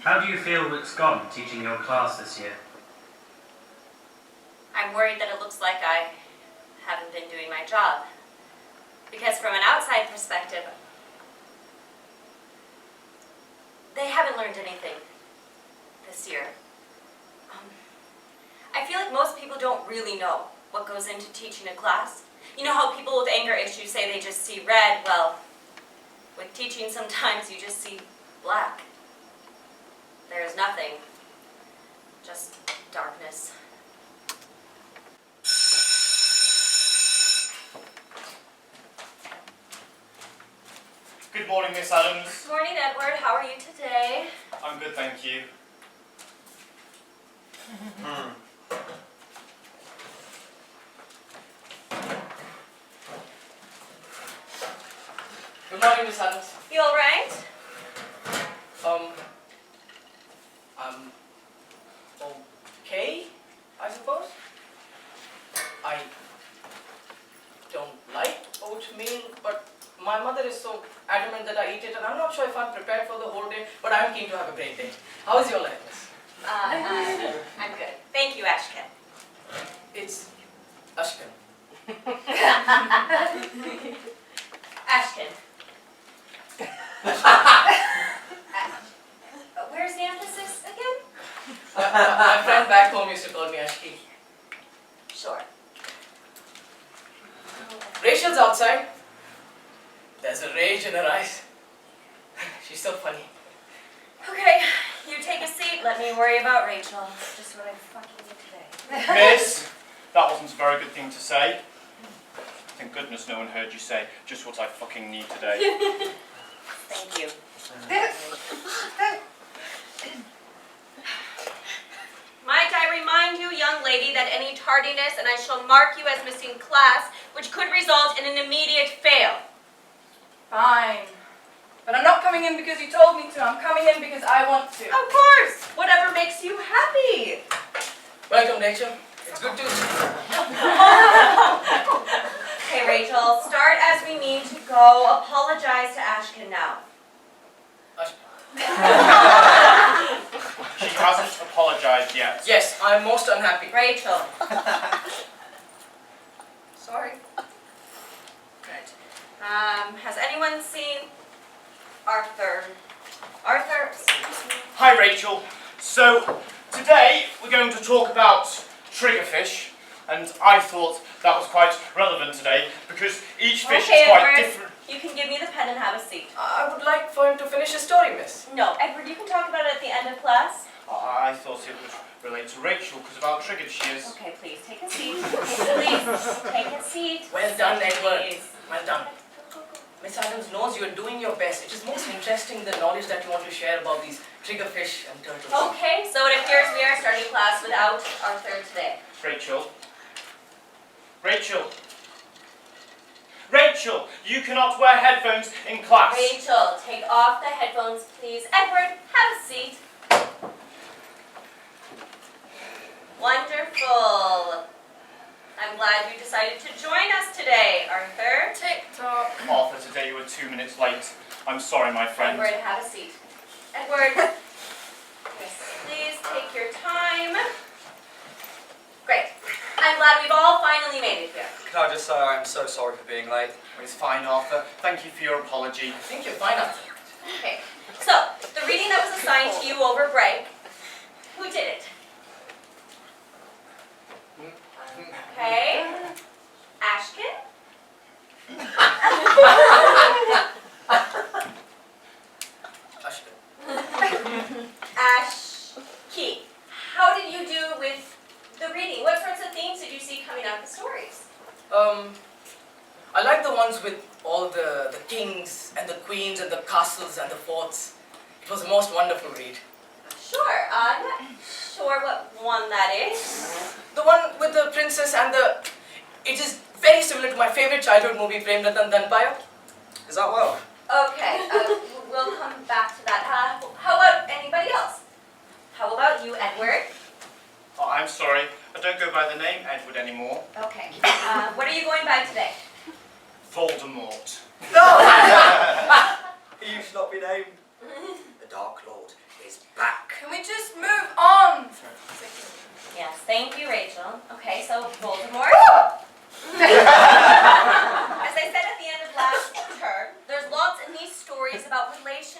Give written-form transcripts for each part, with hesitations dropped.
How do you feel it's gone teaching your class this year? I'm worried that it looks like I haven't been doing my job. Because from an outside perspective, they haven't learned anything this year. I feel like most people don't really know what goes into teaching a class. You know how people with anger issues say they just see red? Well, with teaching sometimes you just see black. There is nothing, just darkness. Good morning, Miss Adams. Good morning, Edward. How are you today? I'm good, thank you. Good morning, Miss Adams. You all right? I'm okay, I suppose. I don't like oatmeal, but my mother is so adamant that I eat it, and I'm not sure if I'm prepared for the whole day, but I'm keen to have a great day. How is your life, miss? I'm good. Thank you, Ashken. It's Ashkan. Ashken. Where's the emphasis again? My friend back home used to call me Ashki. Sure. Rachel's outside. There's a rage in her eyes. She's so funny. Okay, you take a seat. Let me worry about Rachel. Just what I fucking need today. Miss, that wasn't a very good thing to say. Thank goodness no one heard you say just what I fucking need today. Thank you. Might I remind you, young lady, that any tardiness and I shall mark you as missing class, which could result in an immediate fail. Fine. But I'm not coming in because you told me to. I'm coming in because I want to. Of course! Whatever makes you happy. Welcome, Rachel. It's good to see you. Okay, Rachel, start as we mean to go. Apologize to Ashken now. She hasn't apologised yet. Yes, I'm most unhappy. Rachel. Sorry. Good. Has anyone seen Arthur? Arthur, excuse me. Hi, Rachel. So, today we're going to talk about triggerfish, and I thought that was quite relevant today because each fish is quite Edward, different. you can give me the pen and have a seat. I would like for him to finish his story, miss. No, Edward, you can talk about it at the end of class. I thought it would relate to Rachel because of how triggered she is. Okay, please, take a seat. Please, take a seat. Well done, Edward. Please. Well done. Miss Adams knows you're doing your best. It is most interesting the knowledge that you want to share about these triggerfish and turtles. Okay, so it appears we are starting class without Arthur today. Rachel. Rachel. Rachel, you cannot wear headphones in class. Rachel, take off the headphones, please. Edward, have a seat. Wonderful. I'm glad you decided to join us today, Arthur. TikTok. Arthur, today you were 2 minutes late. I'm sorry, my friend. Edward, have a seat. Edward, yes, please take your time. Great. I'm glad we've all finally made it here. Can I just say I'm so sorry for being late? It's fine, Arthur. Thank you for your apology. I think you're fine, Arthur. Okay, so the reading that was assigned to you over break, who did it? Okay. Ashken? Ashki. How did you do with the reading? What sorts of themes did you see coming out of the stories? I like the ones with all the kings and the queens and the castles and the forts. It was the most wonderful read. Sure. I'm not sure what one that is. The one with the princess and the... It is very similar to my favorite childhood movie, Prem Ratan Dhanpaya. Is that well? Okay, we'll come back to that. How about anybody else? How about you, Edward? Oh, I'm sorry. I don't go by the name Edward anymore. Okay. What are you going by today? Voldemort. No! He should not be named. The Dark Lord is back.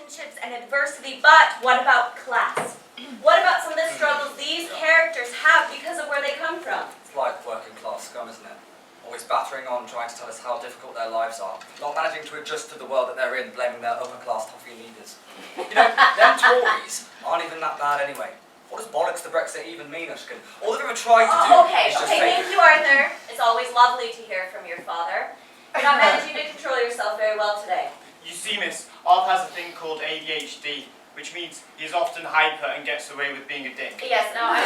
relationships and adversity, but what about class? What about some of the struggles these characters have because of where they come from? It's like working class scum, isn't it? Always battering on, trying to tell us how difficult their lives are. Not managing to adjust to the world that they're in, blaming their upper class toffee leaders. You know, them Tories aren't even that bad anyway. What does bollocks to Brexit even mean, Ushkin? All they've ever tried to do is just say... Thank you, Arthur. It's always lovely to hear from your father. You're not managing to control yourself very well today. You see, miss, Arthur has a thing called ADHD, which means he's often hyper and gets away with being a dick. Yes, no, I'm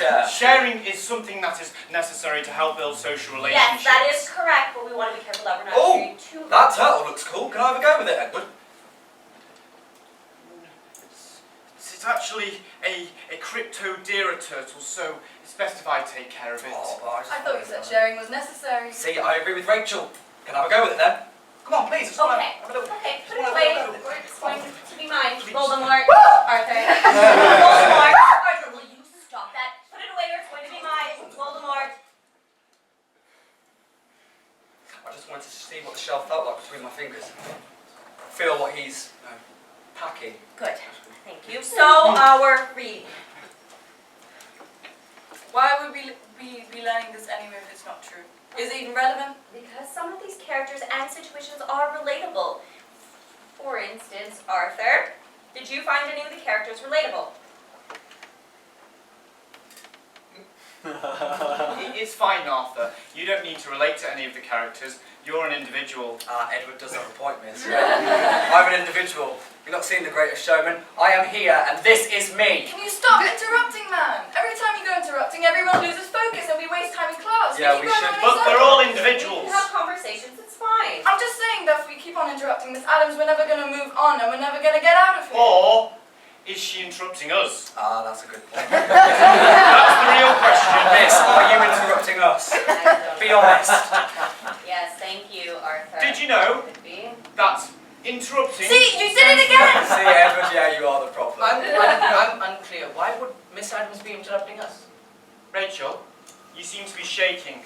aware. Sharing is something that is necessary to help build social relationships. Yes, that is correct, but we want to be careful that we're not Oh, sharing too much. that turtle looks cool. Can I have a go with it, Edward? It's actually a cryptodira turtle, so it's best if I take care of it. Oh, but I thought you said sharing was necessary. See, I agree with Rachel. Can I have a go with it then? Come on, please. Okay, put it away. It's going to be mine. Please. Voldemort. Arthur. Voldemort. Arthur, will you stop that? Put it away or it's going to be mine. Voldemort. I just wanted to see what the shell felt like between my fingers. Feel what he's packing. Good. Thank you. So, our reading. Why would we be learning this anyway if it's not true? Is it even relevant? Because some of these characters and situations are relatable. For instance, Arthur, did you find any of the characters relatable? It's fine, Arthur. You don't need to relate to any of the characters. You're an individual. Edward does have a point, miss. I'm an individual. You've not seen The Greatest Showman. I am here, and this is me. Can you stop interrupting, man? Every time you go interrupting, everyone loses focus and we waste time in class. Yeah, keep we going should, on in But they're circles. all We individuals. can have conversations, it's fine. I'm just saying that if we keep on interrupting Miss Adams, we're never going to move on and we're never going to get out of here. Or is she interrupting us? Ah, that's a good point. That's the real question. Miss, are you interrupting us? Be honest. Yes, thank you, Arthur. Did you know Could be. that interrupting... See, you did it again! See, Edward, yeah, you are the problem. I'm unclear. Why would Miss Adams be interrupting us? Rachel, you seem to be shaking.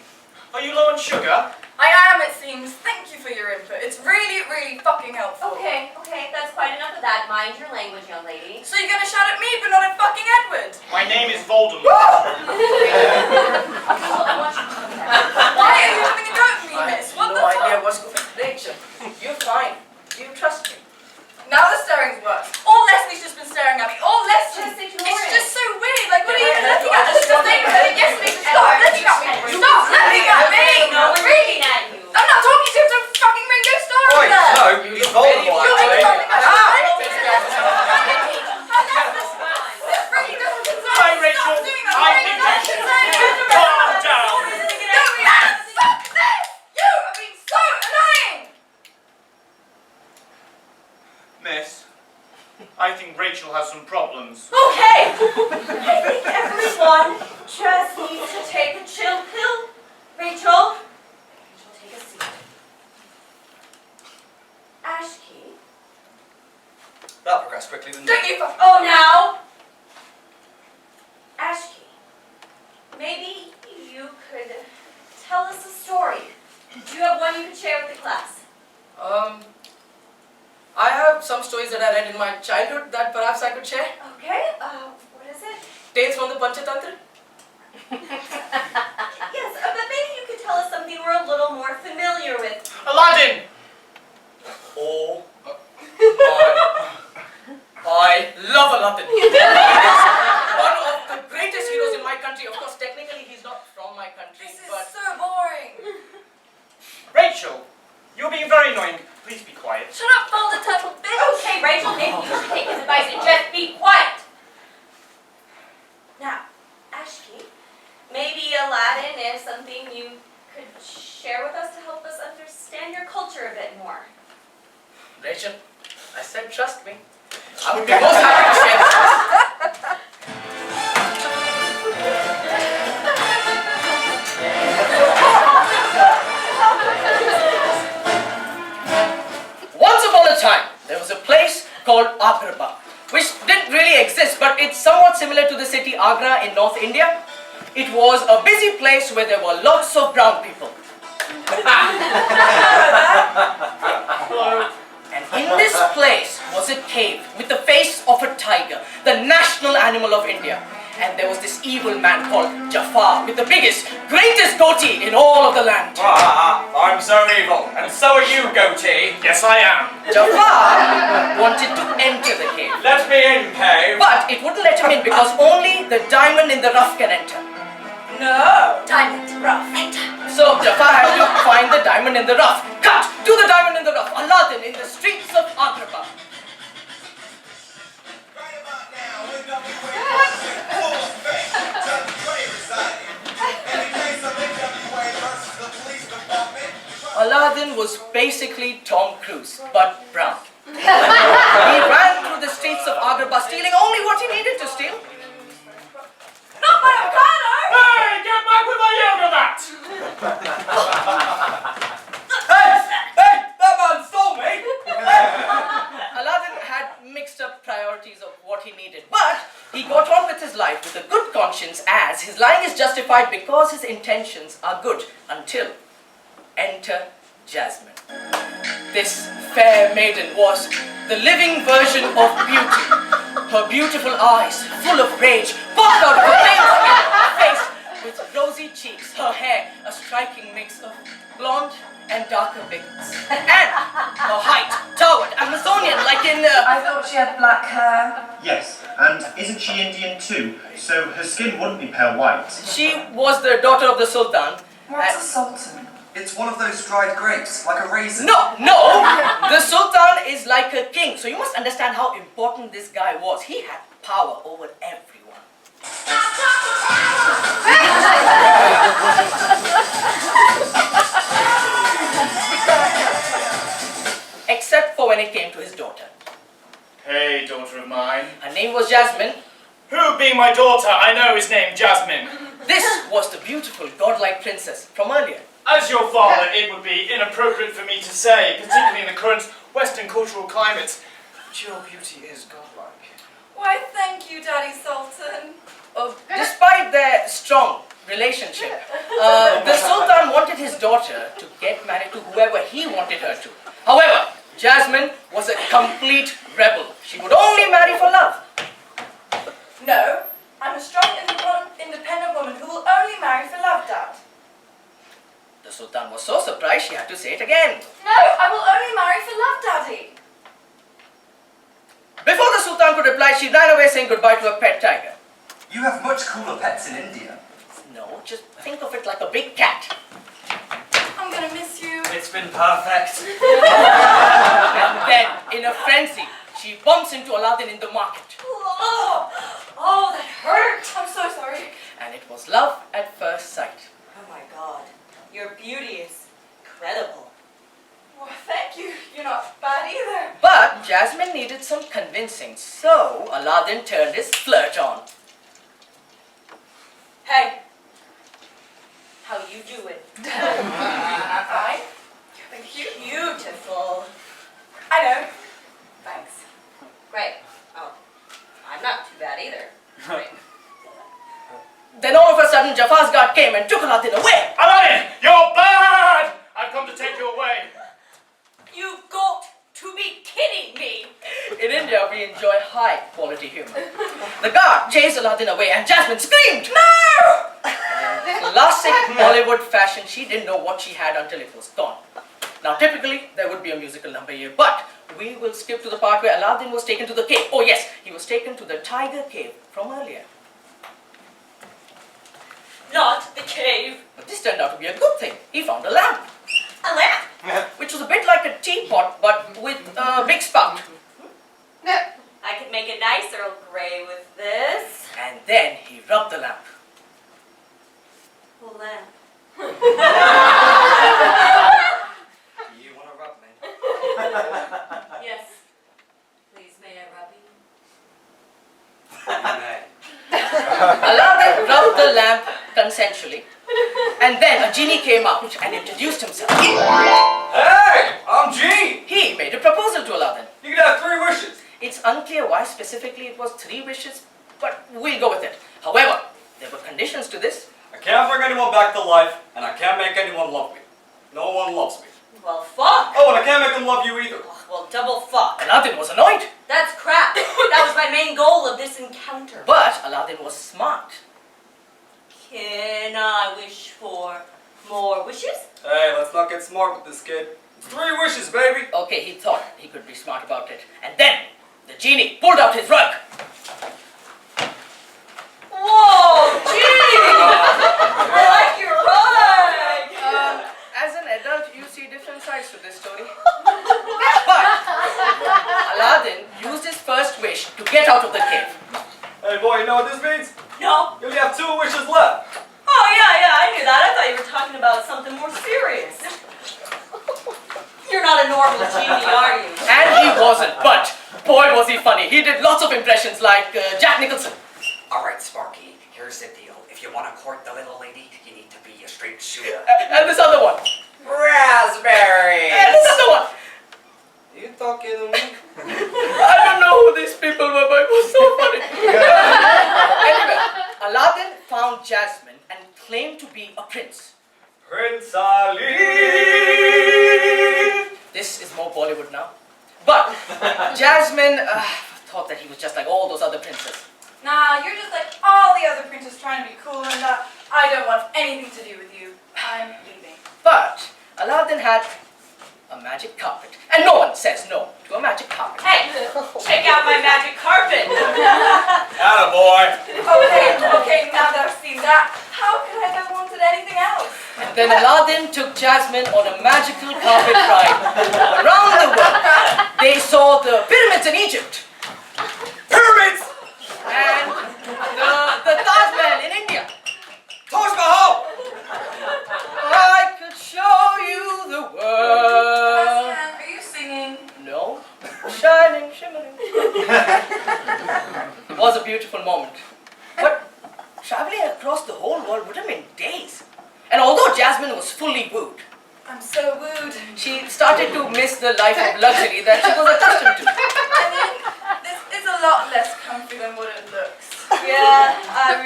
Are you low on sugar? I am, it seems. Thank you for your input. It's really, really fucking helpful. Okay, that's quite enough of that. Mind your language, young lady. So you're gonna shout at me, but not at fucking Edward? My name is Voldemort. Well, I want you to come back. Why are you having a go at me, miss? What the No idea fuck? what's going on. Rachel, you're fine. Do you trust me? Now the staring's worse. All Leslie's just been staring at me. All Leslie. Just ignore It's it. just so weird. Like, what are you even Yeah, looking I at? just Just want think to- that it gets me. Stop looking at me. Stop looking at me. No one's Really? looking at you. I'm not talking to you. It's a fucking Ringo Starr over Wait, there. no, You he's look very Voldemort, You're actually. making something Ah! Hi, Rachel. I think you should calm down. Stop this! You are being so annoying! Miss, I think Rachel has some problems. Okay! I think everyone just needs to take a chill pill. Rachel, take a seat. Ashkey. That progressed quickly, didn't Don't it? you fuck. Oh, now. Ashkey, maybe you could tell us a story. Do you have one you could share with the class? I have some stories that I read in my childhood that perhaps I could share. Okay, what is it? Tales from the Panchatantra. Yes, but maybe you could tell us something we're a little more familiar with. Aladdin! Or... I love Aladdin. One of the greatest heroes in my country. Of course, technically he's not from my country, This is but so boring. Rachel, you're being very annoying. Please be quiet. Shut up, boulder turtle bitch. Okay, Rachel, maybe you should take his advice and just be quiet. Now, Ashkey, maybe Aladdin is something you could share with us to help us understand your culture a bit more. Rachel, I said trust me. I would be most happy to share this. Once upon a time, there was a place called Agra, which didn't really exist, but it's somewhat similar to the city Agra in North India. It was a busy place where there were lots of brown people. And In this place was a cave with the face of a tiger, the national animal of India. And there was this evil man called Jafar with the biggest, greatest goatee in all of the land. I'm so evil, and so are you, goatee. Yes, I am. Jafar wanted to enter the cave, Let me in, cave. but it wouldn't let him in because only the diamond in the rough can enter. No. Diamond. Rough. So Jafar had to find the diamond in the rough. Cut to the diamond in the rough. Aladdin in the streets of Agrabah. Right about now, we're gonna be waiting full effect. Judge Dre residing. In the case of NWA versus the police department. Aladdin was basically Tom Cruise, but brown. He ran through the streets of Agrabah, stealing only what he needed to steal. Not my avocado! Hey, get back with my yoga mat! Hey, that man stole me. Aladdin had mixed up priorities of what he needed, but he got on with his life with a good conscience as his lying is justified because his intentions are good until enter Jasmine. This fair maiden was the living version of beauty. Her beautiful eyes, full of rage, popped out of her pale face with rosy cheeks, her hair a striking mix of blonde and darker pigments. And her height towered Amazonian like in I thought she had black hair. Yes, and isn't she Indian too? So her skin wouldn't be pale white. She was the daughter of the Sultan. What's a sultan? It's one of those dried grapes, like a raisin. No, the Sultan is like a king. So you must understand how important this guy was. He had power over everyone. Except for when it came to his daughter. Hey, daughter of mine. Her name was Jasmine. Who, being my daughter, I know is named Jasmine. This was the beautiful, godlike princess from earlier. As your father, it would be inappropriate for me to say, particularly in the current Western cultural climate, but your beauty is godlike. Why, thank you, Daddy Sultan. Despite their strong relationship, the Sultan wanted his daughter to get married to whoever he wanted her to. However, Jasmine was a complete rebel. She would only marry for love. No, I'm a strong, independent woman who will only marry for love, Dad. The Sultan was so surprised she had to say it again. No, I will only marry for love, Daddy. Before the Sultan could reply, she ran away saying goodbye to her pet tiger. You have much cooler pets in India. No, just think of it like a big cat. I'm gonna miss you. It's been perfect. And then, in a frenzy, she bumps into Aladdin in the market. Oh, that hurt. I'm so sorry. And it was love at first sight. Oh my god. Your beauty is incredible. Well, thank you. You're not bad either. But Jasmine needed some convincing, so Aladdin turned his flirt on. Hey. How you doing? Fine. Thank you. Beautiful. I know. Thanks. Great. Oh, I'm not too bad either. Great. Then all of a sudden, Jafar's guard came and took Aladdin away. Aladdin, you're bad! I've come to take you away. You've got to be kidding me. In India, we enjoy high-quality humor. The guard chased Aladdin away and Jasmine screamed, "No!" In classic Bollywood fashion, she didn't know what she had until it was gone. Now, typically, there would be a musical number here, but we will skip to the part where Aladdin was taken to the cave. Oh yes, he was taken to the tiger cave from earlier. Not the cave. But this turned out to be a good thing. He found a lamp, A lamp. which was a bit like a teapot, but with a big spout. I could make a nice Earl Grey with this. And then he rubbed the lamp. Lamp. You want to rub me? Yes. Please, may I rub you? You may. Aladdin rubbed the lamp consensually, and then a genie came out and introduced himself. Hey, I'm G. He made a proposal to Aladdin. You can have 3 wishes. It's unclear why specifically it was 3 wishes, but we'll go with it. However, there were conditions to this. I can't bring anyone back to life, and I can't make anyone love me. No one loves me. Well, fuck. Oh, and I can't make them love you either. Well, double fuck. Aladdin was annoyed. That's crap. That was my main goal of this encounter. But Aladdin was smart. Can I wish for more wishes? Hey, let's not get smart with this kid. It's 3 wishes, baby. Okay, he thought he could be smart about it. And then the genie pulled out his rug. Whoa, genie! I like your rug! As an adult, you see different sides to this story. But Aladdin used his first wish to get out of the cave. Hey, boy, you know what this means? No. You only have 2 wishes left. Oh, yeah, I knew that. I thought you were talking about something more serious. You're not a normal genie, are you? And he wasn't, but boy was he funny. He did lots of impressions like Jack Nicholson. All right, Sparky, here's the deal. If you want to court the little lady, you need to be a straight shooter. And this other one. Raspberry! And this other one. You talking to me? I don't know who these people were, but it was so funny. Anyway, Aladdin found Jasmine and claimed to be a prince. Prince Ali! This is more Bollywood now. But Jasmine thought that he was just like all those other princes. Nah, you're just like all the other princes trying to be cool and I don't want anything to do with you. I'm leaving. But Aladdin had a magic carpet. And no one says no to a magic carpet. Hey, check out my magic carpet. Attaboy! Okay, now that I've seen that, how could I have wanted anything else? And then Aladdin took Jasmine on a magical carpet ride around the world. They saw the pyramids in Egypt. Pyramids! And the Taj Mahal in India. Taj Mahal! I could show you the world. Aslan, are you singing? No. Shining, shimmering. It was a beautiful moment. But traveling across the whole world would have been days. And although Jasmine was fully wooed, I'm so wooed. she started to miss the life of luxury that she was accustomed to. I mean, this is a lot less comfy than what it looks. Yeah, I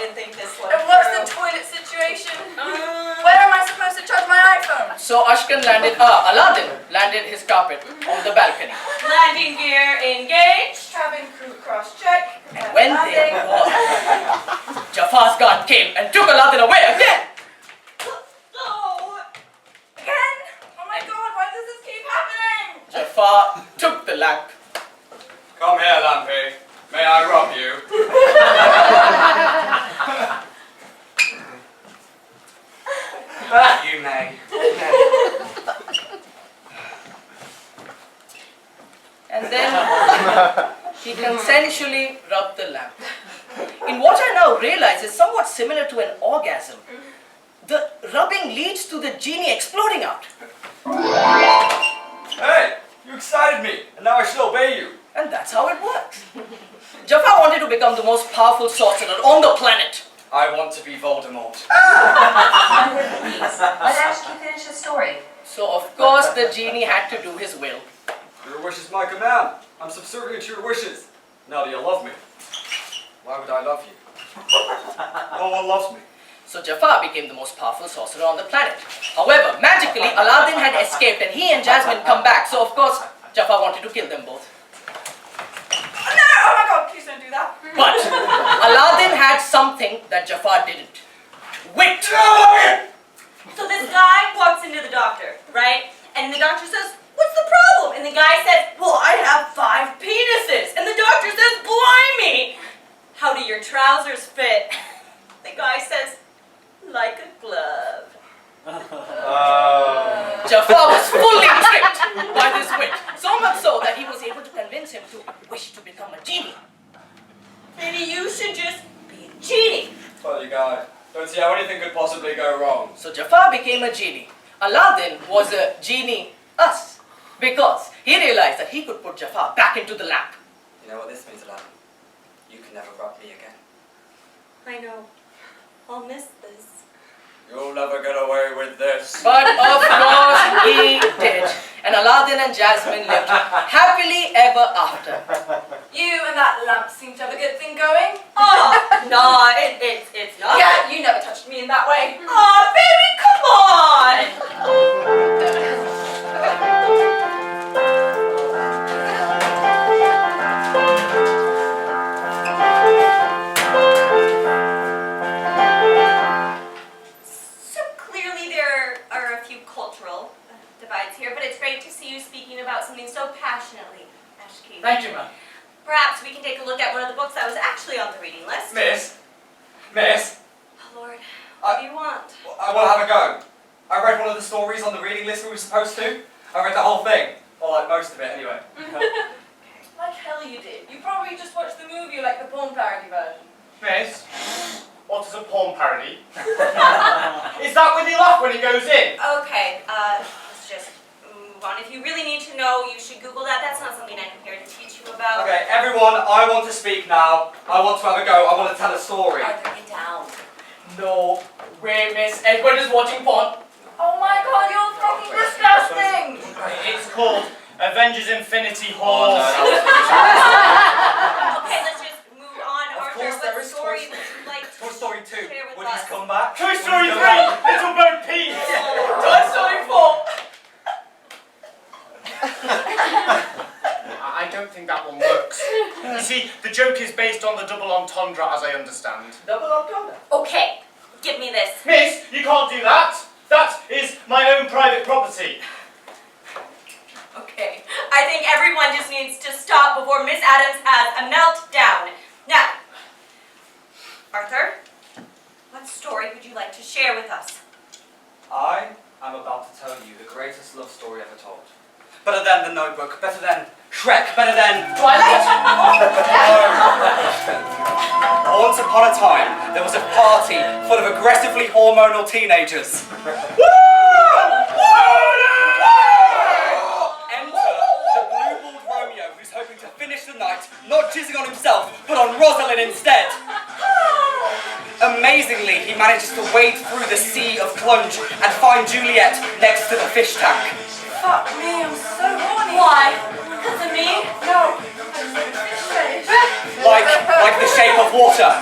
didn't think this one And what's the through. toilet situation? Where am I supposed to charge my iPhone? So Aladdin landed his carpet on the balcony. Landing gear engaged. Cabin crew cross check. And when they were, Jafar's guard came and took Aladdin away again. Oh, Again? Oh my god, why does this keep happening? Jafar took the lamp. Come here, Lampy. May I rub you? You may. And then he consensually rubbed the lamp. In what I now realize is somewhat similar to an orgasm. The rubbing leads to the genie exploding out. Hey, you excited me, and now I should obey you. And that's how it works. Jafar wanted to become the most powerful sorcerer on the planet. I want to be Voldemort. Please, let Ashley finish the story. So of course the genie had to do his will. Your wish is my command. I'm subservient to your wishes. Now do you love me? Why would I love you? No one loves me. So Jafar became the most powerful sorcerer on the planet. However, magically Aladdin had escaped and he and Jasmine come back. So of course Jafar wanted to kill them both. Oh no! Oh my god, please don't do that. But Aladdin had something that Jafar didn't. Wit! so this guy walks into the doctor, right? And the doctor says, "What's the problem?" And the guy says, "Well, I have 5 penises." And the doctor says, "Blimey! How do your trousers fit?" The guy says, "Like a glove." Jafar was fully tricked by this wit. So much so that he was able to convince him to wish to become a genie. Maybe you should just be a genie. Funny guy. Don't see how anything could possibly go wrong. So Jafar became a genie. Aladdin was a genie-us. Because he realized that he could put Jafar back into the lamp. You know what this means, Aladdin? You can never rub me again. I know. I'll miss this. You'll never get away with this. But of course he did. And Aladdin and Jasmine lived happily ever after. You and that lamp seem to have a good thing going. Oh, no, it's not. Yeah, you never touched me in that way. Oh, baby, come on! it's great to see you speaking about something so passionately, Ashkeith. Thank you, ma'am. Perhaps we can take a look at one of the books that was actually on the reading list. Miss? Oh, Lord, what do you want? I want to have a go. I read one of the stories on the reading list we were supposed to. I read the whole thing. Or like most of it, anyway. Like hell you did. You probably just watched the movie, like the porn parody version. Miss, what is a porn parody? Is that when you laugh when he goes in? Okay, let's just move on. If you really need to know, you should Google that. That's not something I'm here to teach you about. Okay, everyone, I want to speak now. I want to have a go. I want to tell a story. Arthur, get down. No way, miss. Edward is watching porn. Oh my god, you're fucking disgusting! It's called Avengers Infinity War. Okay, let's just move on. Of Arthur, course, there what is story Toy- would you like to Toy Story 2. share with Woody's us? come back. Toy Story 3, Woody's come back. Little Bird Peace. Toy Story 4. I don't think that one works. You see, the joke is based on the double entendre, as I understand. Double entendre. Okay, give me this. Miss, you can't do that. That is my own private property. Okay, I think everyone just needs to stop before Miss Adams has a meltdown. Now, Arthur, what story would you like to share with us? I am about to tell you the greatest love story ever told. Better than The Notebook, better than Shrek, better than Twilight. Once upon a time, there was a party full of aggressively hormonal teenagers. Enter the blue-balled Romeo, who's hoping to finish the night not jizzing on himself, but on Rosalind instead. Amazingly, he manages to wade through the sea of clunge and find Juliet next to the fish tank. Fuck me, I'm so horny. Why? Because of me? No, I'm so fish face. Like the shape of water.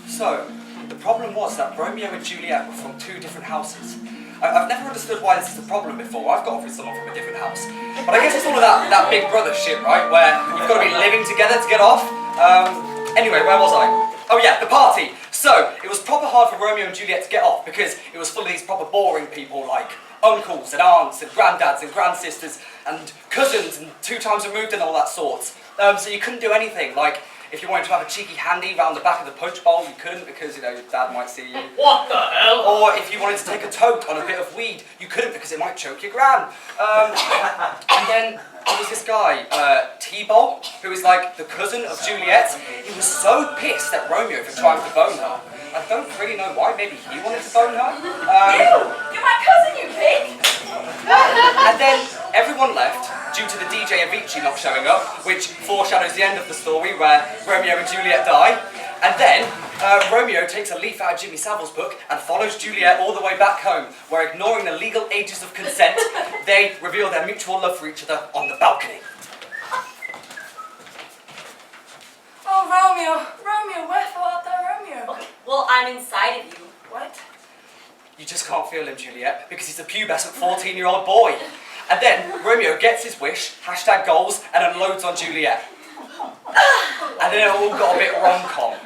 So, the problem was that Romeo and Juliet were from two different houses. I've never understood why this is a problem before. I've got off with someone from a different house. But I guess it's all of that big brother shit, right? Where you've got to be living together to get off. Anyway, where was I? Oh yeah, the party. So, it was proper hard for Romeo and Juliet to get off because it was full of these proper boring people like uncles and aunts and granddads and grandsisters and cousins and 2 times removed and all that sorts. So you couldn't do anything. Like, if you wanted to have a cheeky handy round the back of the punch bowl, you couldn't because, you know, your dad might see you. What the hell? Or if you wanted to take a toke on a bit of weed, you couldn't because it might choke your gran. And then there was this guy, T-Bolt, who was like the cousin of Juliet. He was so pissed at Romeo for trying to bone her. I don't really know why, maybe he wanted to bone her. You're my cousin, you pig! And then everyone left due to the DJ Avicii not showing up, which foreshadows the end of the story where Romeo and Juliet die. And then Romeo takes a leaf out of Jimmy Savile's book and follows Juliet all the way back home, where ignoring the legal ages of consent, they reveal their mutual love for each other on the balcony. Oh, Romeo, wherefore art thou Romeo? Okay, well, I'm inside of you. What? You just can't feel him, Juliet, because he's a pubescent 14-year-old boy. And then Romeo gets his wish, #goals, and unloads on Juliet. And then it all got a bit rom-com.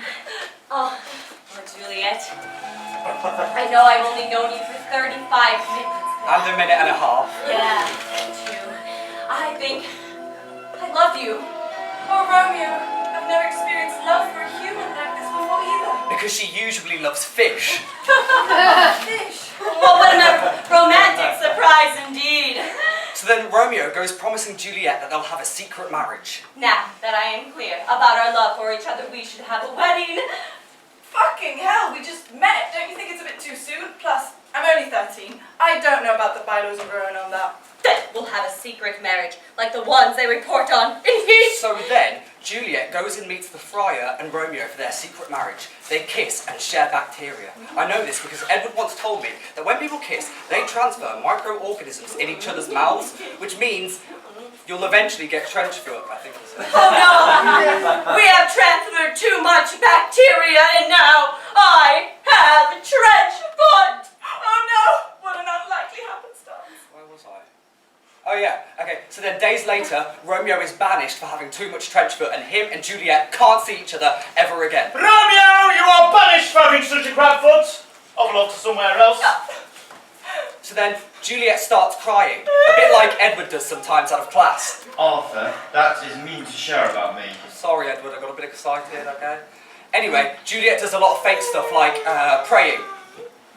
Oh, Juliet. I know I've only known you for 35 minutes. And a minute and a half. Yeah, me too. I think I love you. Oh, Romeo, I've never experienced love for a human like this before either. Because she usually loves fish. Fish. Well, what a romantic surprise indeed. So then Romeo goes promising Juliet that they'll have a secret marriage. Now that I am clear about our love for each other, we should have a wedding. Fucking hell, we just met. Don't you think it's a bit too soon? Plus, I'm only 13. I don't know about the bylaws of growing on that. Then we'll have a secret marriage, like the ones they report on. Indeed. So then, Juliet goes and meets the friar and Romeo for their secret marriage. They kiss and share bacteria. I know this because Edward once told me that when people kiss, they transfer microorganisms in each other's mouths, which means you'll eventually get trench foot, I think he said. Oh no! We have transferred too much bacteria and now I have a trench foot! Oh no! What an unlikely happenstance. Where was I? Oh yeah, okay, so then days later, Romeo is banished for having too much trench foot and him and Juliet can't see each other ever again. Romeo, you are banished for having such a crab foot. I'll off to somewhere else. So then Juliet starts crying, a bit like Edward does sometimes out of class. Arthur, that is mean to share about me. Sorry, Edward, I got a bit excited, okay? Anyway, Juliet does a lot of fake stuff like praying.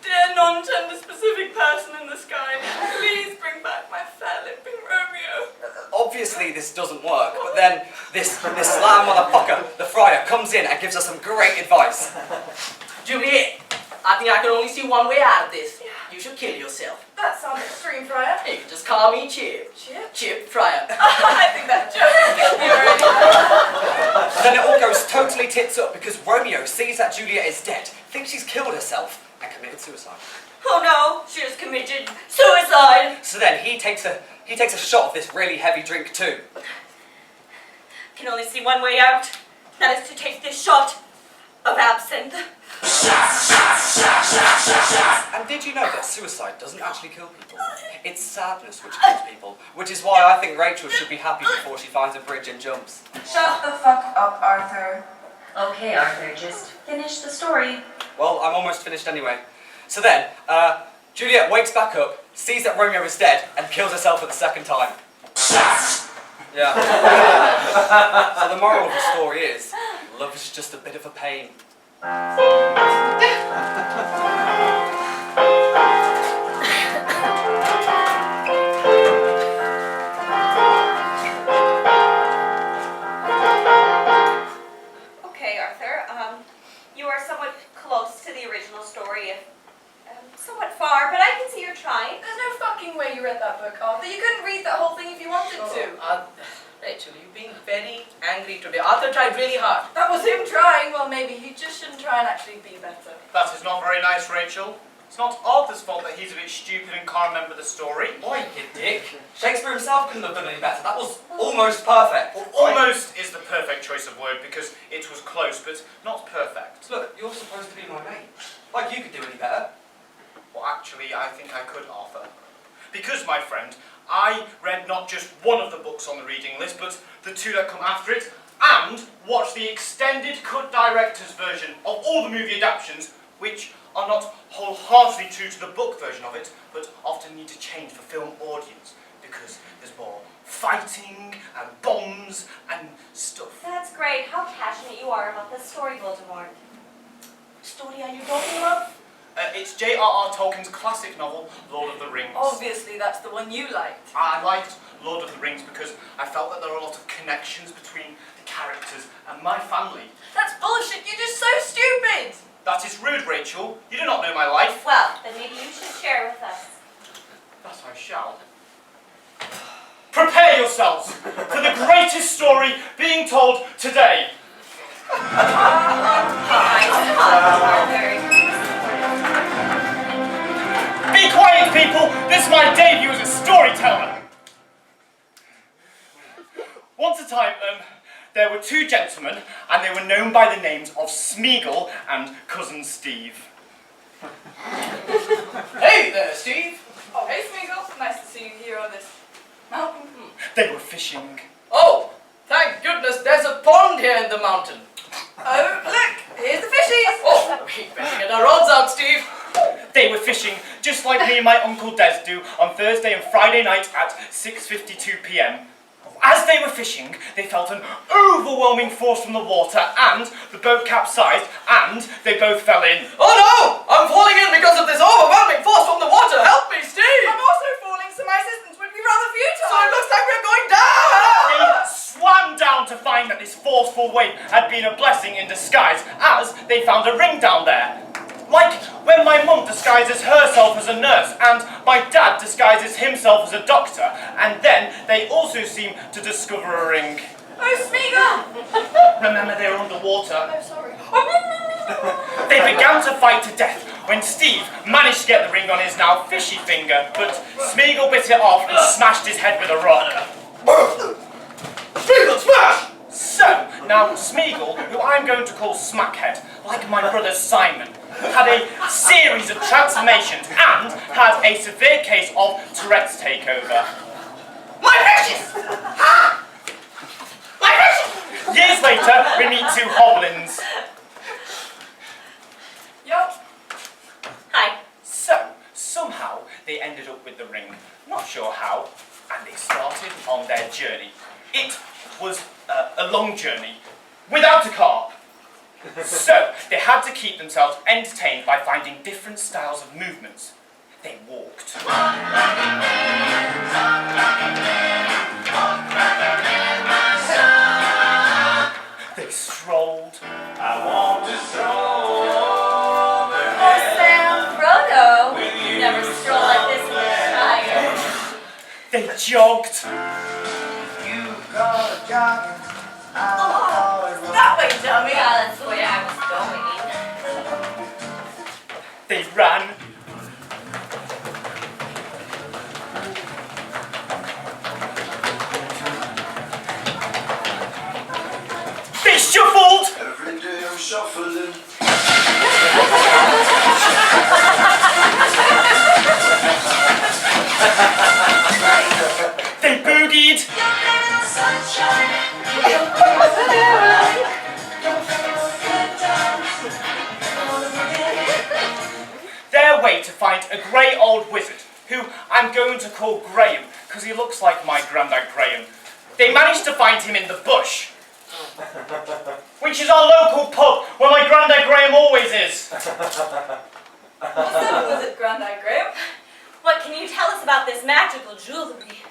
Dear non-gender specific person in the sky, please bring back my fair-lipping Romeo. Obviously this doesn't work, but then this slam motherfucker, the friar, comes in and gives us some great advice. Juliet, I think I can only see one way out of this. You should kill yourself. That sounds extreme, Friar. You can just call me Chip. Chip? Chip Fryer. I think that joke killed me already. Then it all goes totally tits up because Romeo sees that Juliet is dead, thinks she's killed herself, and committed suicide. Oh no, she just committed suicide. So then he takes a shot of this really heavy drink too. Can only see one way out. That is to take this shot of absinthe. And did you know that suicide doesn't actually kill people? It's sadness which kills people, which is why I think Rachel should be happy before she finds a bridge and jumps. Shut the fuck up, Arthur. Okay, Arthur, just finish the story. Well, I'm almost finished anyway. So then, Juliet wakes back up, sees that Romeo is dead, and kills herself for the second time. Yeah. So the moral of the story is, love is just a bit of a pain. Okay, Arthur, you are somewhat close to the original story, somewhat far, but I can see you're trying. There's no fucking way you read that book, Arthur. You couldn't read that whole thing if you wanted to. Rachel, you've been very angry today. Arthur tried really hard. That was him trying. Well, maybe he just shouldn't try and actually be better. That is not very nice, Rachel. It's not Arthur's fault that he's a bit stupid and can't remember the story. Oi, you dick. Shakespeare himself couldn't have done any better. That was almost perfect. Well, almost is the perfect choice of word because it was close, but not perfect. Look, you're supposed to be my mate. Like you could do any better. Well, actually, I think I could, Arthur. Because, my friend, I read not just one of the books on the reading list, but the two that come after it, and watched the extended cut director's version of all the movie adaptations, which are not wholeheartedly true to the book version of it, but often need to change for film audience, because there's more fighting and bombs and stuff. That's great. How passionate you are about this story, Voldemort. What story are you talking about? It's J.R.R. Tolkien's classic novel, Lord of the Rings. Obviously, that's the one you liked. I liked Lord of the Rings because I felt that there were a lot of connections between the characters and my family. That's bullshit. You're just so stupid. That is rude, Rachel. You do not know my life. Well, then maybe you should share with us. That I shall. Prepare yourselves for the greatest story being told today. Be quiet, people! This is my debut as a storyteller! Once a time, there were two gentlemen, and they were known by the names of Smeagol and Cousin Steve. Hey there, Steve. Oh, hey, Smeagol. Nice to see you here on this mountain. They were fishing. Oh, thank goodness there's a pond here in the mountain. Oh, look, here's the fishies. Oh, we better get our rods out, Steve. They were fishing, just like me and my Uncle Des do, on Thursday and Friday night at 6:52 p.m. As they were fishing, they felt an overwhelming force from the water, and the boat capsized, and they both fell in. Oh no! I'm falling in because of this overwhelming force from the water. Help me, Steve! I'm also falling, so my assistance would be rather futile. So it looks like we're going down! They swam down to find that this forceful wave had been a blessing in disguise, as they found a ring down there. Like when my mum disguises herself as a nurse and my dad disguises himself as a doctor, and then they also seem to discover a ring. Oh, Smeagol! Remember, they were underwater. Oh, sorry. They began to fight to death when Steve managed to get the ring on his now fishy finger, but Smeagol bit it off and smashed his head with a rod. Smeagol, smash! So, now Smeagol, who I'm going to call Smackhead, like my brother Simon, had a series of transformations and had a severe case of Tourette's takeover. My precious! Ah! My precious! Years later, we meet two hoblins. Yup. Hi. So, somehow, they ended up with the ring. Not sure how. And they started on their journey. It was a long journey, without a car. So, they had to keep themselves entertained by finding different styles of movements. They walked. They strolled. I want to stroll. Oh, Sam, Frodo. You never stroll like this in the Shire. They jogged. You gotta jog. That way, dummy. Yeah, that's the way I was going. They ran. They shuffled. Every day I'm shuffling. They boogied. Their way to find a grey old wizard, who I'm going to call Graham, because he looks like my granddad Graham. They managed to find him in the bush, which is our local pub, where my granddad Graham always is. What's up, was it Grandad Graham? What can you tell us about this magical jewelry?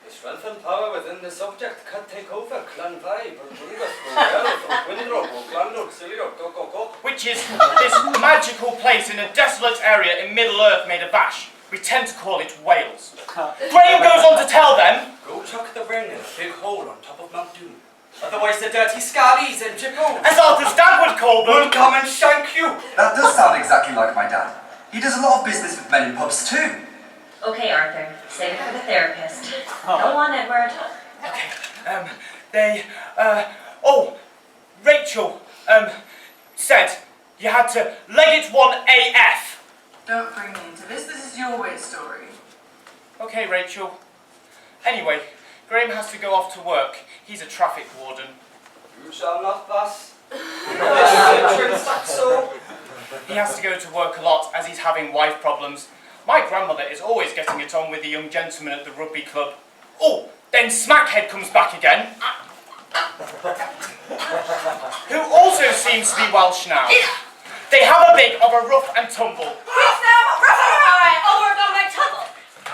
The strength and power within the subject can take over. Which is this magical place in a desolate area in Middle-earth made of ash. We tend to call it Wales. Graham goes on to tell them, Go chuck the ring in a big hole on top of Mount Doom. Otherwise the dirty scabbies and jippos, as Arthur's dad would call will them, come and shank you. That does sound exactly like my dad. He does a lot of business with men in pubs too. Okay, Arthur, save it for the therapist. Go on, Edward. Rachel, said you had to leg it one AF. Don't bring me into this. This is your weird story. Okay, Rachel. Anyway, Graham has to go off to work. He's a traffic warden. You shall not pass. So. He has to go to work a lot as he's having wife problems. My grandmother is always getting it on with the young gentleman at the rugby club. Oh, then Smackhead comes back again. Who also seems to be Welsh now. They have a bit of a rough and tumble. Alright, over go my tumble.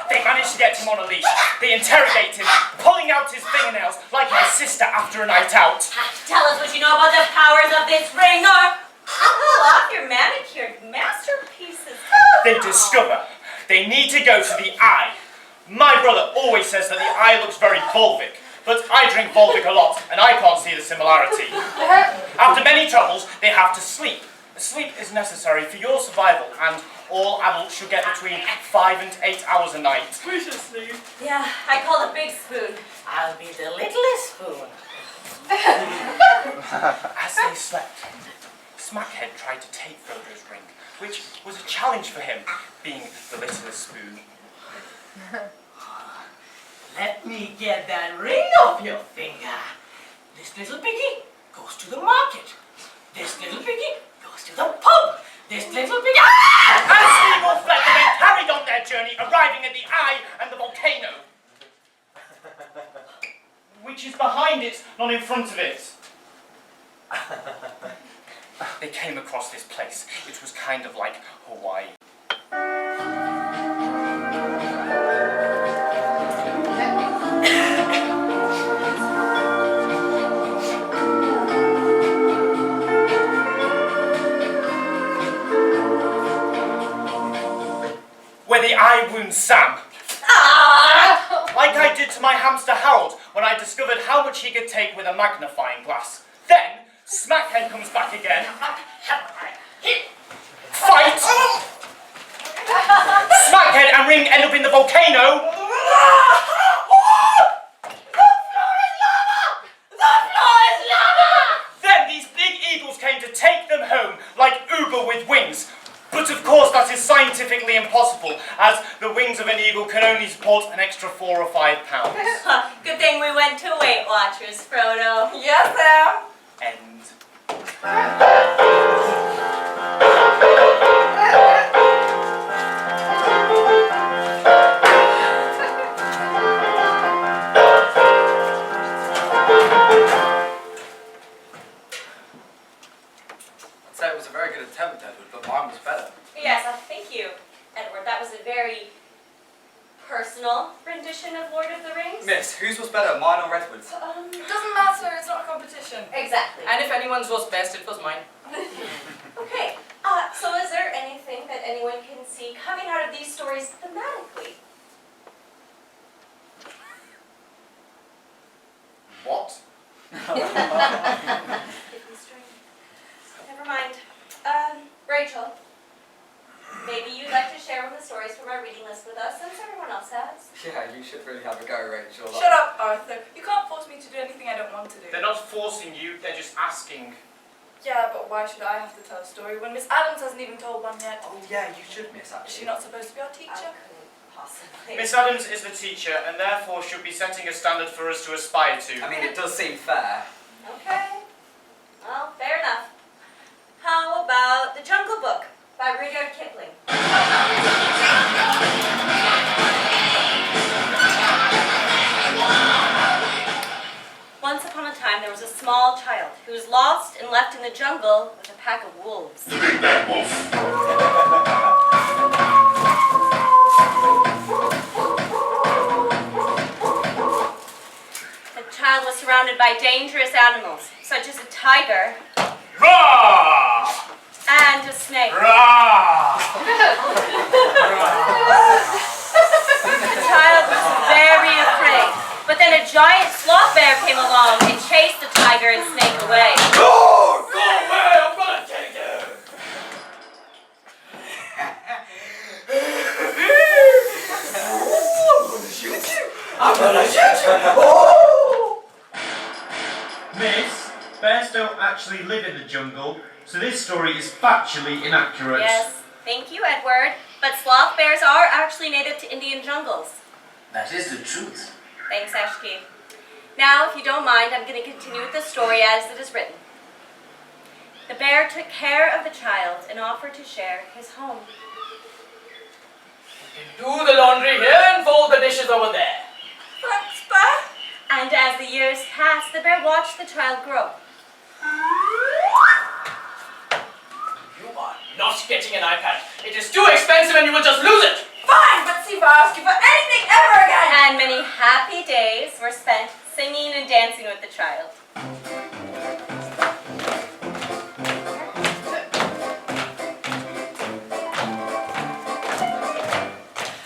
They manage to get him on a leash. They interrogate him, pulling out his fingernails like my sister after a night out. Tell us what you know about the powers of this ring, or I'll pull off your manicured masterpieces. They discover they need to go to the eye. My brother always says that the eye looks very Volvic, but I drink Volvic a lot and I can't see the similarity. After many troubles, they have to sleep. Sleep is necessary for your survival, and all adults should get between 5 and 8 hours a night. We should sleep. Yeah, I call it big spoon. I'll be the littlest spoon. As they slept, Smackhead tried to take Frodo's ring, which was a challenge for him, being the littlest spoon. Let me get that ring off your finger. This little piggy goes to the market. This little piggy goes to the pub. This little piggy... As they all fled, the men carried on their journey, arriving at the eye and the volcano, which is behind it, not in front of it. They came across this place. It was kind of like Hawaii. Where the eye wounds Sam. Like I did to my hamster Harold when I discovered how much he could take with a magnifying glass. Then, Smackhead comes back again. Fight! Smackhead and Ring end up in the volcano. Then these big eagles came to take them home like Uber with wings. But of course that is scientifically impossible, as the wings of an eagle can only support an extra 4 or 5 pounds. Good thing we went to Weight Watchers, Frodo. Yes, Sam. End. Lord of the Rings? Miss, whose was better, mine or Redwood's? Doesn't matter, it's not a competition. Exactly. And if anyone's was best, it was mine. Okay, so is there anything that anyone can see coming out of these stories thematically? What? Never mind. Rachel, maybe you'd like to share one of the stories from our reading list with us, since everyone else has. Yeah, you should really have a go, Rachel. Shut up, Arthur. You can't force me to do anything I don't want to do. They're not forcing you, they're just asking. Yeah, but why should I have to tell a story when Miss Adams hasn't even told one yet? Oh yeah, you should, Miss, Is actually. she not supposed to be our I teacher? couldn't possibly. Miss Adams is the teacher and therefore should be setting a standard for us to aspire to. I mean, it does seem fair. Okay. Well, fair enough. How about The Jungle Book by Rudyard Kipling? Once upon a time, there was a small child who was lost and left in the jungle with a pack of wolves. The child was surrounded by dangerous animals, such as a tiger Rah! and a snake. Rah! The child was very afraid, but then a giant sloth bear came along and chased the tiger and snake away. Go! Go away! I'm gonna take you! I'm gonna shoot you! Miss, bears don't actually live in the jungle, so this story is factually inaccurate. Yes, thank you, Edward. But sloth bears are actually native to Indian jungles. That is the truth. Thanks, Ashki. Now, if you don't mind, I'm going to continue with the story as it is written. The bear took care of the child and offered to share his home. Do the laundry here and fold the dishes over there. Thanks, Bear. And as the years passed, the bear watched the child grow. You are not getting an iPad. It is too expensive and you will just lose it. Fine, but see if I ask you for anything ever again. And many happy days were spent singing and dancing with the child.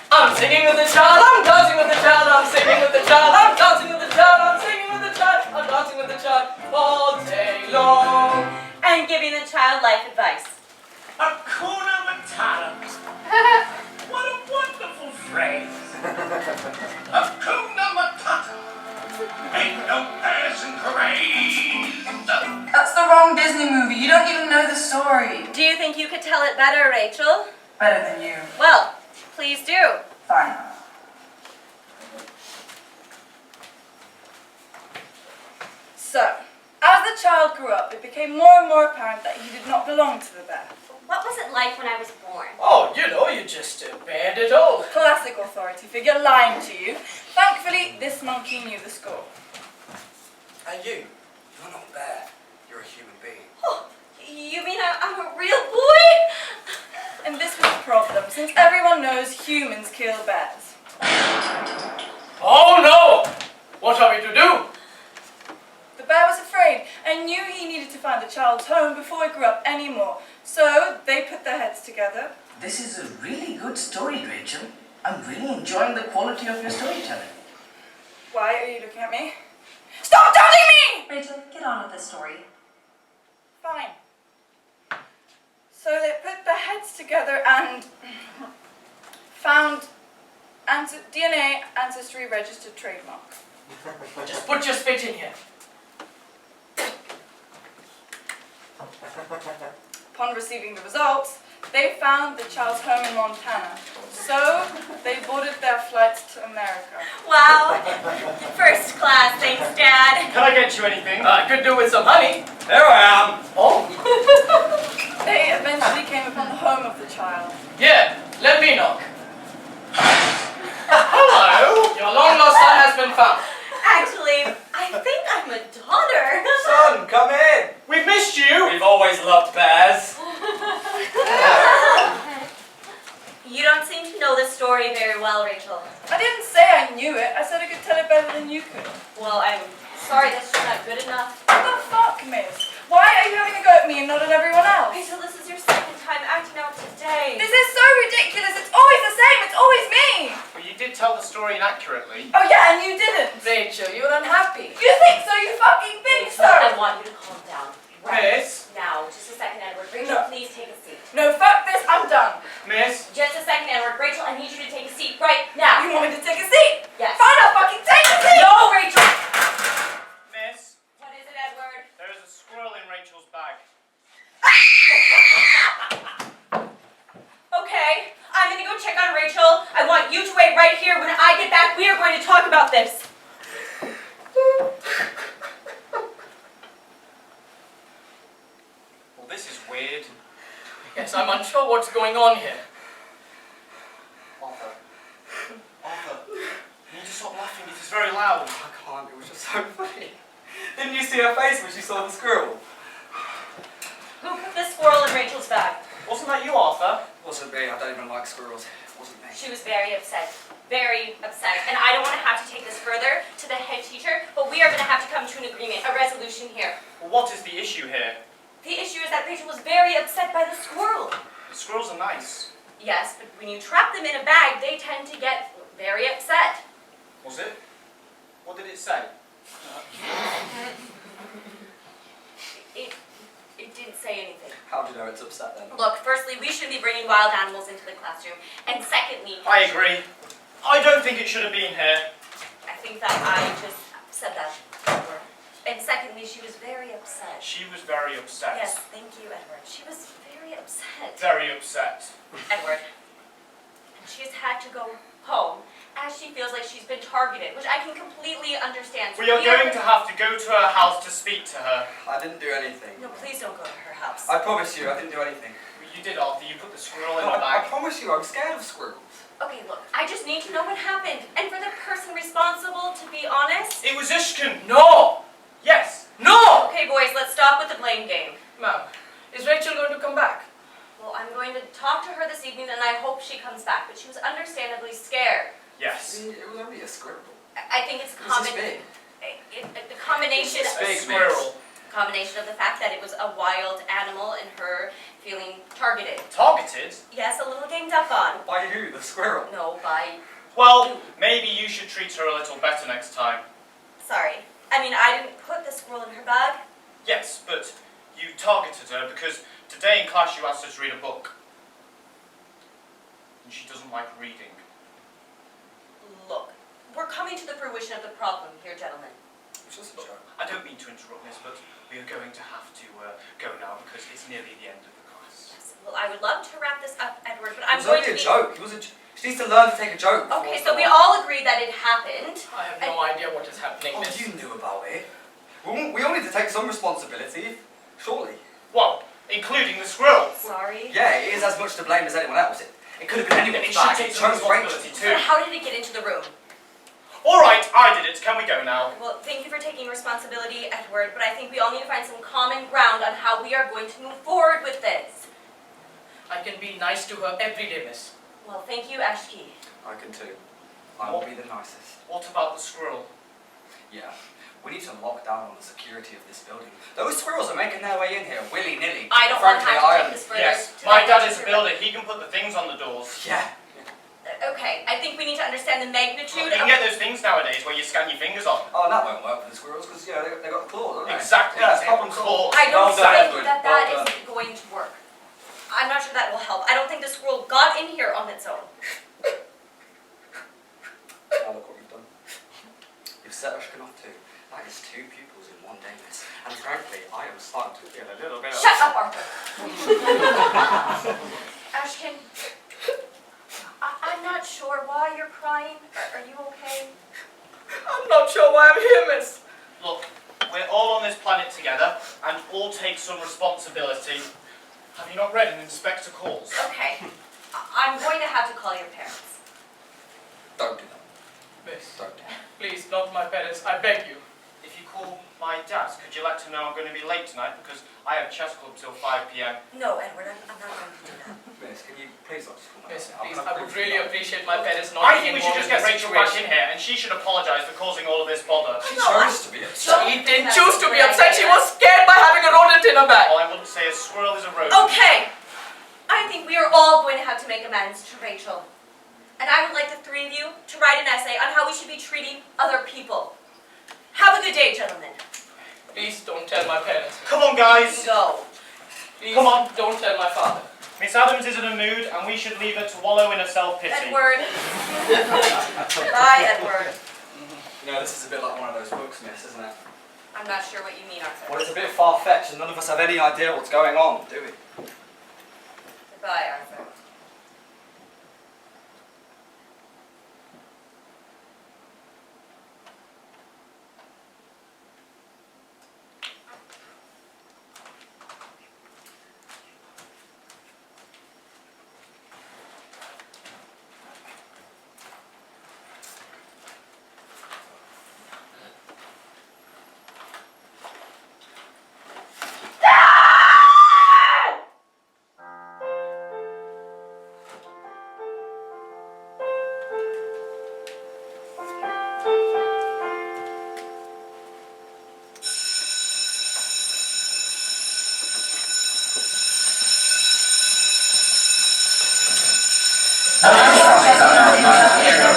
I'm singing with the child, I'm dancing with the child, I'm singing with the child, I'm dancing with the child, I'm singing with the child, I'm dancing with the child all day long. And giving the child life advice. Hakuna Matata. What a wonderful phrase. Hakuna Matata. Ain't no bears and parades. That's the wrong Disney movie. You don't even know the story. Do you think you could tell it better, Rachel? Better than you. Well, please do. Fine. So, as the child grew up, it became more and more apparent that he did not belong to the bear. What was it like when I was born? Oh, you know, you just bared it all. Classic authority figure lying to you. Thankfully, this monkey knew the score. And you're not a bear. You're a human being. Oh, you mean I'm a real boy? And this was a problem, since everyone knows humans kill bears. Oh no! What are we to do? The bear was afraid and knew he needed to find the child's home before he grew up anymore. So they put their heads together. This is a really good story, Rachel. I'm really enjoying the quality of your storytelling. Why are you looking at me? Stop judging me! Rachel, get on with the story. Fine. So they put their heads together and found DNA ancestry registered trademark. Just put your spit in here. Upon receiving the results, they found the child's home in Montana. So they boarded their flights to America. Wow. First class, thanks, Dad. Can I get you anything? Could do with some honey. There I am. Oh. They eventually came upon the home of the child. Yeah, let me knock. Hello! Your long lost son has been found. Actually, I think I'm a daughter. Son, come in. We've missed you! We've always loved bears. You don't seem to know this story very well, Rachel. I didn't say I knew it. I said I could tell it better than you could. Well, I'm sorry, that's just not good enough. What the fuck, miss? Why are you having a go at me and not at everyone else? Rachel, this is your second time acting out today. This is so ridiculous. It's always the same. It's always me. Well, you did tell the story inaccurately. Oh yeah, and you didn't. Rachel, you're unhappy. You think so? You fucking think so? I want you to calm down. Miss? Now, just a second, Edward. Rachel, No. please take a seat. No, fuck this. I'm done. Miss? Just a second, Edward. Rachel, I need you to take a seat right now. You want me to take a seat? Yes. Fine, I'll fucking take a seat. No, Rachel! Miss? What is it, Edward? There is a squirrel in Rachel's bag. Okay, I'm gonna go check on Rachel. I want you to wait right here. When I get back, we are going to talk about this. Well, this is weird. Yes, I'm unsure what's going on here. Arthur. Arthur. You need to stop laughing. It is very loud. I can't, it was just so funny. Didn't you see her face when she saw the squirrel? Who put this squirrel in Rachel's bag? Wasn't that you, Arthur? Wasn't me, I don't even like squirrels. It wasn't me. She was very upset. Very upset. And I don't want to have to take this further to the head teacher, but we are going to have to come to an agreement, a resolution here. Well, what is the issue here? The issue is that Rachel was very upset by the squirrel. The squirrels are nice. Yes, but when you trap them in a bag, they tend to get very upset. Was it? What did it say? It didn't say anything. How do you know it's upset then? Look, firstly, we shouldn't be bringing wild animals into the classroom. And secondly, I agree. I don't think it should have been here. I think that I just said that before. And secondly, she was very upset. She was very upset. Yes, thank you, Edward. She was very upset. Very upset. Edward. And she's had to go home as she feels like she's been targeted, which I can completely understand. So We are going to have to go to her house to speak to her. I didn't do anything. No, please don't go to her house. I promise you, I didn't do anything. Well, you did, Arthur. You put the squirrel in No, the I bag. promise you, I'm scared of squirrels. Okay, look, I just need to know what happened. And for the person responsible, to be honest. It was Ishkan. No! Yes. No! Okay, boys, let's stop with the blame game. Ma'am, is Rachel going to come back? Well, I'm going to talk to her this evening, and I hope she comes back. But she was understandably scared. Yes. See, it was only a squirrel. I think it's It was common. this big. The combination. It's big, squirrel. Combination of the fact that it was a wild animal and her feeling targeted. Targeted? Yes, a little ganged up on. By who? The squirrel? No, by. Well, maybe you should treat her a little better next time. Sorry. I mean, I didn't put the squirrel in her bag. Yes, but you targeted her because today in class you asked her to read a book. And she doesn't like reading. Look, we're coming to the fruition of the problem here, gentlemen. It's just a joke. I don't mean to interrupt, miss, but we are going to have to go now because it's nearly the end of the class. Yes, well, I would love to wrap this up, Edward, but It I'm was going only to a be... joke. It was a she needs to learn to take a joke. Okay, so we all agree that it happened. I have no idea what is happening, Oh, miss. you knew about it. We all need to take some responsibility, surely. Well, including the squirrel. Sorry. Yeah, it is as much to blame as anyone else. It could have been Then anyone's it should bag. take It some chose responsibility Rachel's. too. But how did it get into the room? All right, I did it. Can we go now? Well, thank you for taking responsibility, Edward, but I think we all need to find some common ground on how we are going to move forward with this. I can be nice to her every day, miss. Well, thank you, Ashki. I can too. I will be the nicest. What about the squirrel? Yeah. We need to lock down on the security of this building. Those squirrels are making their way in here willy-nilly. I don't want to Frankly, have to take this further. Yes, to my the dad head is a teacher. builder. He can put the things on the doors. Yeah. Okay, I think we need to understand the Well, magnitude you can of... get those things nowadays where you scan your fingers on. Oh, and that won't work for the squirrels because, you know, they got the claws, don't they? Exactly. Yeah, it's They have problem solved. claws. I don't Well done, think Edward. that Well is done. going to work. I'm not sure that will help. I don't think the squirrel got in here on its own. Now look what you've done. You've set Ushkin off too. That is 2 pupils in one day, miss. And frankly, I am starting to feel a little bit... Shut up, Arthur. Ashkin, I'm not sure why you're crying. Are you okay? I'm not sure why I'm here, miss. Look, we're all on this planet together and all take some responsibility. Have you not read an inspector calls? Okay. I'm going to have to call your parents. Don't do that. Miss, Don't. please, not my parents. I beg you. if you call my dad, could you let him know I'm going to be late tonight because I have chess club till 5 p.m. No, Edward, I'm not going to do that. Miss, can you please not just call my Miss, dad? please, I would really appreciate my parents not I being think we should involved just in get this Rachel back in situation. here and she should apologise for causing all of this bother. She No, I- chose to be upset. She didn't choose to be upset. She was scared by having a rodent in her bag. Well, I wouldn't say a squirrel is a rodent. Okay! I think we are all going to have to make amends to Rachel. And I would like the three of you to write an essay on how we should be treating other people. Have a good day, gentlemen. Please don't tell my parents. Come on, guys. Go. Please Come on. don't tell my father. Miss Adams is in a mood and we should leave her to wallow in her self-pity. Edward. Bye, Edward. You know, this is a bit like one of those books, Miss, isn't it? I'm not sure what you mean, Arthur. Well, it's a bit far-fetched and none of us have any idea what's going on, do we? Goodbye, Arthur.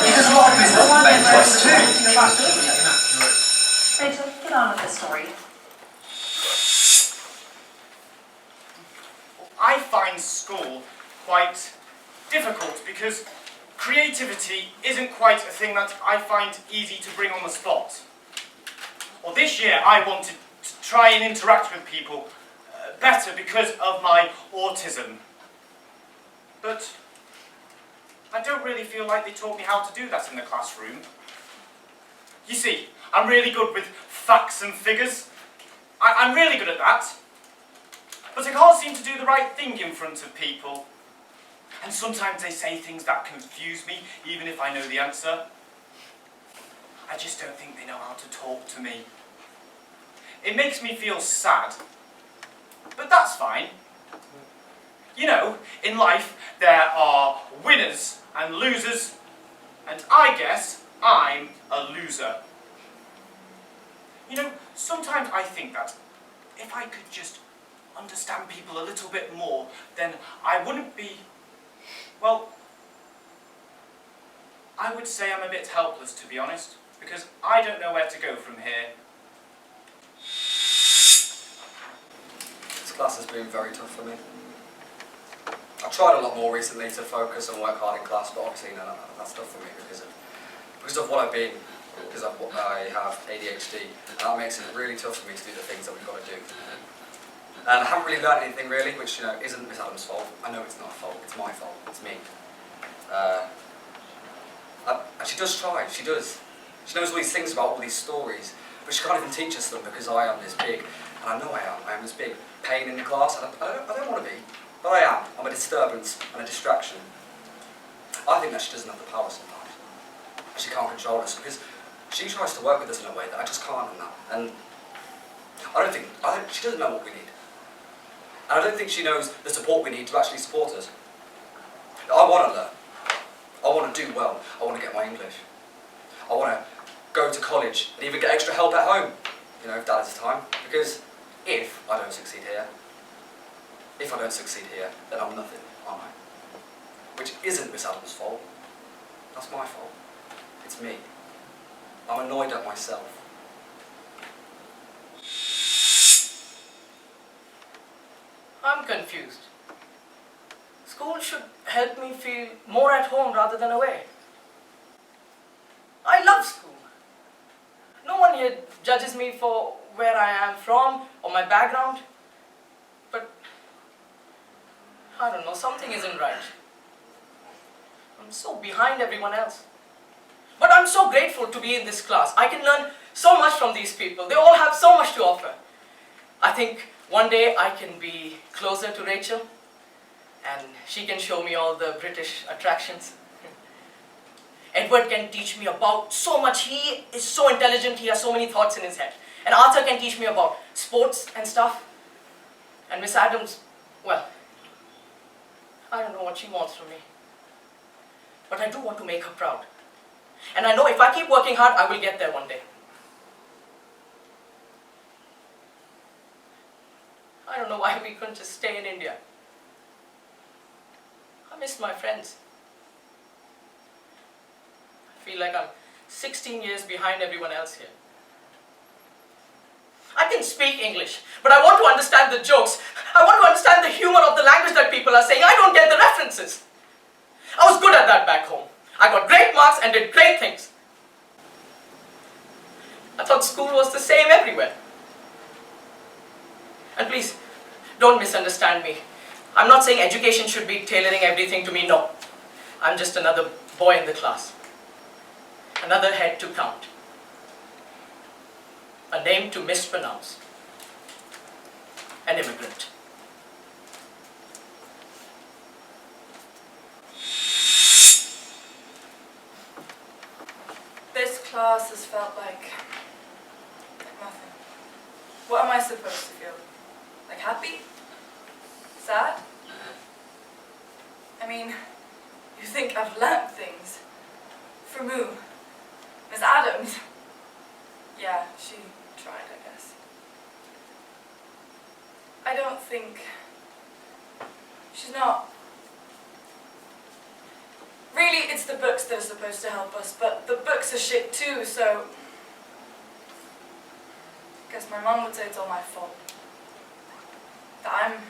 Because a lot of business is made to us too. Rachel, get on with the story. I find school quite difficult because creativity isn't quite a thing that I find easy to bring on the spot. Well, this year I wanted to try and interact with people better because of my autism. But I don't really feel like they taught me how to do that in the classroom. You see, I'm really good with facts and figures. I'm really good at that. But I can't seem to do the right thing in front of people. And sometimes they say things that confuse me, even if I know the answer. I just don't think they know how to talk to me. It makes me feel sad. But that's fine. You know, in life there are winners and losers, and I guess I'm a loser. You know, sometimes I think that if I could just understand people a little bit more, then I wouldn't be, well, I would say I'm a bit helpless, to be honest, because I don't know where to go from here. This class has been very tough for me. I've tried a lot more recently to focus and work hard in class, but obviously that's tough for me because of what I've been, because I have ADHD, and that makes it really tough for me to do the things that we've got to do. And I haven't really learned anything really, which, you know, isn't Miss Adams' fault. I know it's not her fault, it's my fault, it's me. And she does try, she does. She knows all these things about all these stories, but she can't even teach us them because I am this big, and I know I am this big pain in the class, and I don't want to be. But I am. I'm a disturbance and a distraction. I think that she doesn't have the power sometimes. She can't control us because she tries to work with us in a way that I just can't and that. And she doesn't know what we need. And I don't think she knows the support we need to actually support us. I want to learn. I want to do well. I want to get my English. I want to go to college and even get extra help at home, you know, if that is the time. Because if I don't succeed here, then I'm nothing, aren't I? Which isn't Miss Adams' fault. That's my fault. It's me. I'm annoyed at myself. I'm confused. School should help me feel more at home rather than away. I love school. No one here judges me for where I am from or my background. But I don't know, something isn't right. I'm so behind everyone else. But I'm so grateful to be in this class. I can learn so much from these people. They all have so much to offer. I think one day I can be closer to Rachel and she can show me all the British attractions. Edward can teach me about so much. He is so intelligent, he has so many thoughts in his head. And Arthur can teach me about sports and stuff. And Miss Adams, well, I don't know what she wants from me. But I do want to make her proud. And I know if I keep working hard, I will get there one day. I don't know why we couldn't just stay in India. I miss my friends. I feel like I'm 16 years behind everyone else here. I can speak English, but I want to understand the jokes. I want to understand the humor of the language that people are saying. I don't get the references. I was good at that back home. I got great marks and did great things. I thought school was the same everywhere. And please, don't misunderstand me. I'm not saying education should be tailoring everything to me, no. I'm just another boy in the class. Another head to count. A name to mispronounce. An immigrant. This class has felt like nothing. What am I supposed to feel? Like happy? Sad? I mean, you think I've learnt things. From who? Miss Adams? Yeah, she tried, I guess. I don't think... She's not... Really, it's the books that are supposed to help us, but the books are shit too, so... I guess my mum would say it's all my fault. That I'm...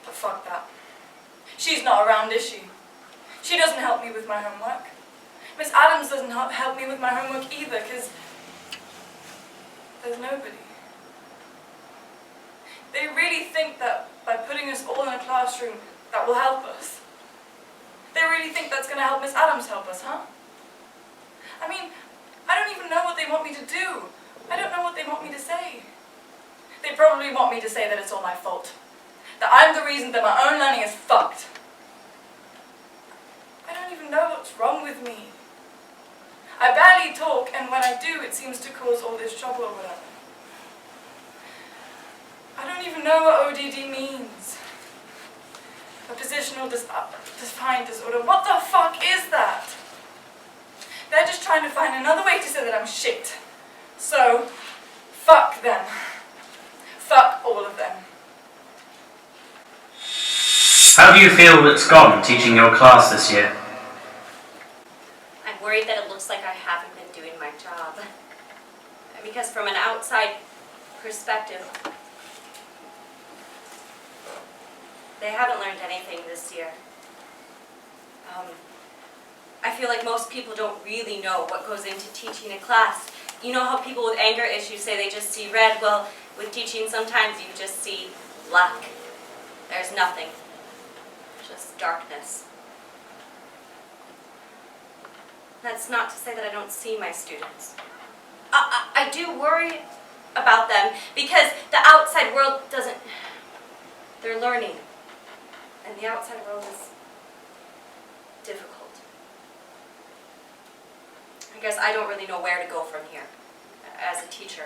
But fuck that. She's not around, is she? She doesn't help me with my homework. Miss Adams doesn't help me with my homework either, because... there's nobody. They really think that by putting us all in a classroom, that will help us. They really think that's going to help Miss Adams help us, huh? I mean, I don't even know what they want me to do. I don't know what they want me to say. They probably want me to say that it's all my fault. That I'm the reason that my own learning is fucked. I don't even know what's wrong with me. I barely talk, and when I do, it seems to cause all this trouble or whatever. I don't even know what ODD means. A positional defined disorder. What the fuck is that? They're just trying to find another way to say that I'm shit. So, fuck them. Fuck all of them. How do you feel it's gone teaching your class this year? I'm worried that it looks like I haven't been doing my job. Because from an outside perspective, they haven't learned anything this year. I feel like most people don't really know what goes into teaching a class. You know how people with anger issues say they just see red? Well, with teaching sometimes you just see black. There's nothing. Just darkness. That's not to say that I don't see my students. I do worry about them because the outside world doesn't... They're learning. And the outside world is difficult. I guess I don't really know where to go from here as a teacher.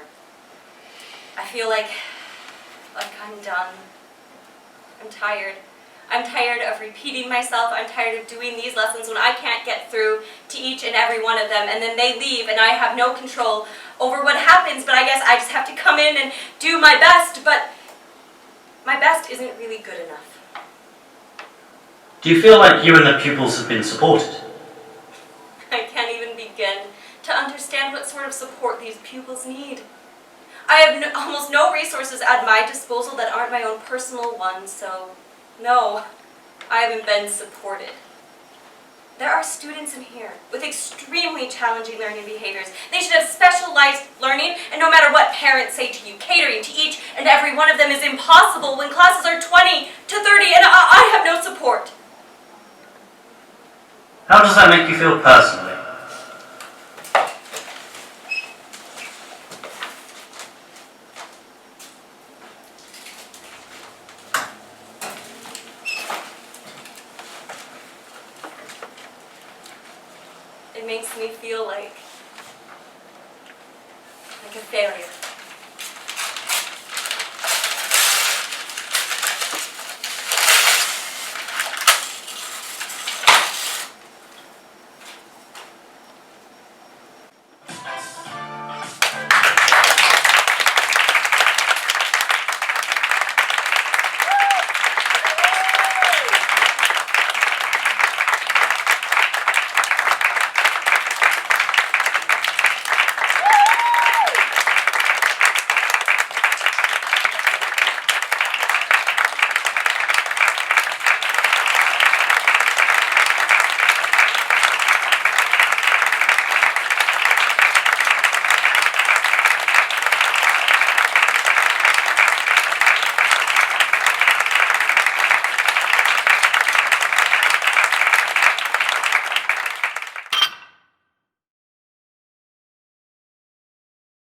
I feel like I'm done. I'm tired. I'm tired of repeating myself. I'm tired of doing these lessons when I can't get through to each and every one of them, and then they leave and I have no control over what happens, but I guess I just have to come in and do my best, but my best isn't really good enough. Do you feel like you and the pupils have been supported? I can't even begin to understand what sort of support these pupils need. I have almost no resources at my disposal that aren't my own personal ones, so no, I haven't been supported. There are students in here with extremely challenging learning behaviors. They should have specialized learning, and no matter what parents say to you, catering to each and every one of them is impossible when classes are 20 to 30 and I have no support. How does that make you feel personally? makes me feel like a failure.